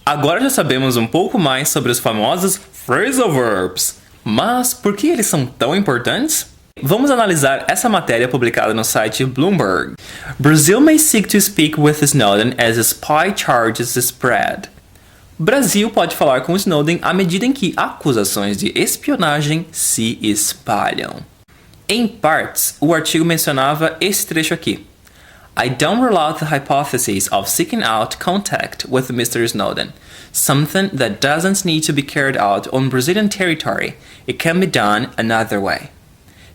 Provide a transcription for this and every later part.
Agora já sabemos um pouco mais sobre os famosos phrasal verbs. Mas por que eles são tão importantes? Vamos analisar essa matéria publicada no site Bloomberg. Brazil may seek to speak with Snowden as spy charges spread. Brasil pode falar com Snowden à medida em que acusações de espionagem se espalham. Em partes, o artigo mencionava esse trecho aqui. I don't rule out the hypothesis of seeking out contact with Mr. Snowden, something that doesn't need to be carried out on Brazilian territory. It can be done another way.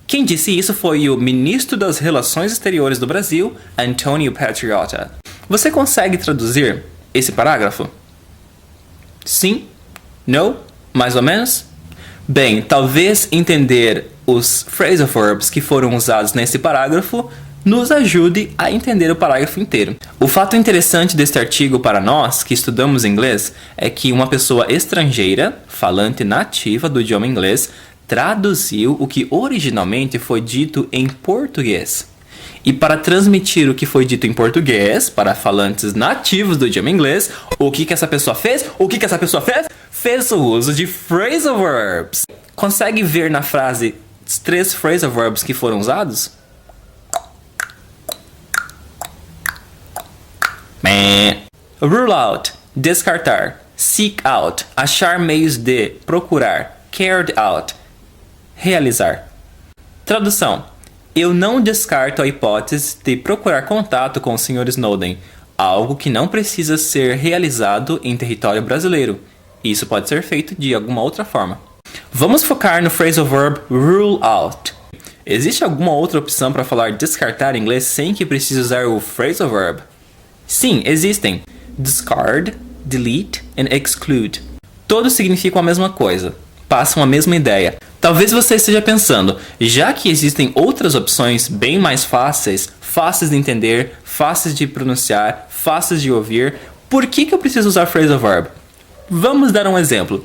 Quem disse isso foi o ministro das Relações Exteriores do Brasil, Antônio Patriota. Você consegue traduzir esse parágrafo? Sim? Não? Mais ou menos? Bem, talvez entender os phrasal verbs que foram usados nesse parágrafo nos ajude a entender o parágrafo inteiro. O fato interessante deste artigo para nós, que estudamos inglês, é que uma pessoa estrangeira, falante nativa do idioma inglês, traduziu o que originalmente foi dito em português. E para transmitir o que foi dito em português para falantes nativos do idioma inglês, o que essa pessoa fez? Fez o uso de phrasal verbs. Consegue ver na frase os 3 phrasal verbs que foram usados? Rule out, descartar. Seek out, achar meios de, procurar. Carried out, realizar. Tradução. Eu não descarto a hipótese de procurar contato com o Sr. Snowden, algo que não precisa ser realizado em território brasileiro. Isso pode ser feito de alguma outra forma. Vamos focar no phrasal verb rule out. Existe alguma outra opção para falar descartar em inglês sem que precise usar o phrasal verb? Sim, existem. Discard, delete and exclude. Todos significam a mesma coisa, passam a mesma ideia. Talvez você esteja pensando, já que existem outras opções bem mais fáceis, fáceis de entender, fáceis de pronunciar, fáceis de ouvir, por que eu preciso usar phrasal verb? Vamos dar um exemplo.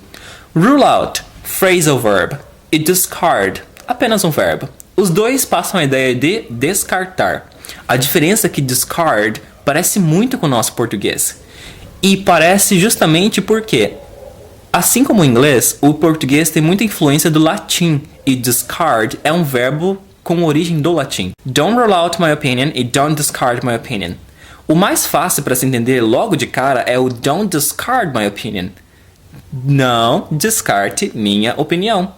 Rule out, phrasal verb, e discard, apenas um verbo. Os dois passam a ideia de descartar. A diferença é que discard parece muito com o nosso português. E parece justamente porque, assim como o inglês, o português tem muita influência do latim, e discard é um verbo com origem do latim. Don't rule out my opinion e don't discard my opinion. O mais fácil para se entender logo de cara é o don't discard my opinion. Não descarte minha opinião.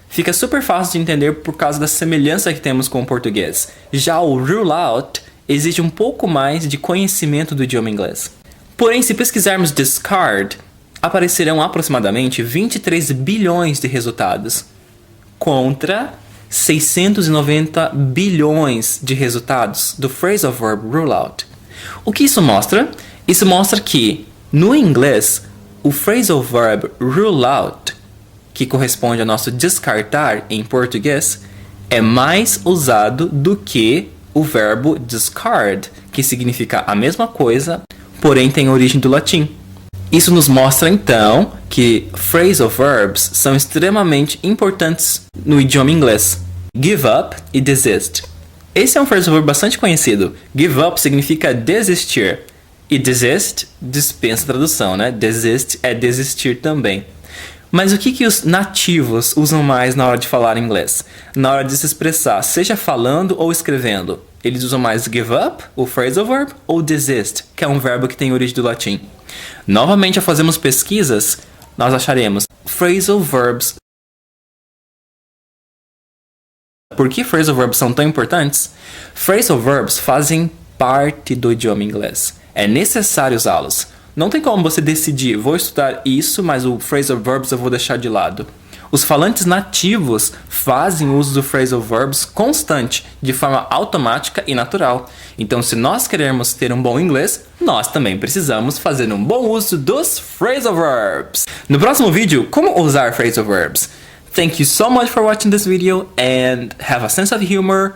Fica super fácil de entender por causa da semelhança que temos com o português. Já o rule out exige um pouco mais de conhecimento do idioma inglês. Porém, se pesquisarmos discard, aparecerão aproximadamente 23 bilhões de resultados, contra 690 bilhões de resultados do phrasal verb rule out. O que isso mostra? Isso mostra que, no inglês, o phrasal verb rule out, que corresponde ao nosso descartar em português, é mais usado do que o verbo discard, que significa a mesma coisa, porém tem origem do latim. Isso nos mostra então que phrasal verbs são extremamente importantes no idioma inglês. Give up e desist. Esse é um phrasal verb bastante conhecido. Give up significa desistir. E desist dispensa tradução, né? Desist é desistir também. Mas o que os nativos usam mais na hora de falar inglês? Na hora de se expressar, seja falando ou escrevendo. Eles usam mais give up, o phrasal verb, ou desist, que é um verbo que tem origem do latim. Novamente, ao fazermos pesquisas, nós acharemos phrasal verbs. Por que phrasal verbs são tão importantes? Phrasal verbs fazem parte do idioma inglês. É necessário usá-los. Não tem como você decidir, vou estudar isso, mas o phrasal verbs eu vou deixar de lado. Os falantes nativos fazem uso do phrasal verbs constante, de forma automática e natural. Então, se nós queremos ter um bom inglês, nós também precisamos fazer um bom uso dos phrasal verbs. No próximo vídeo, como usar phrasal verbs? Thank you so much for watching this video and have a sense of humor.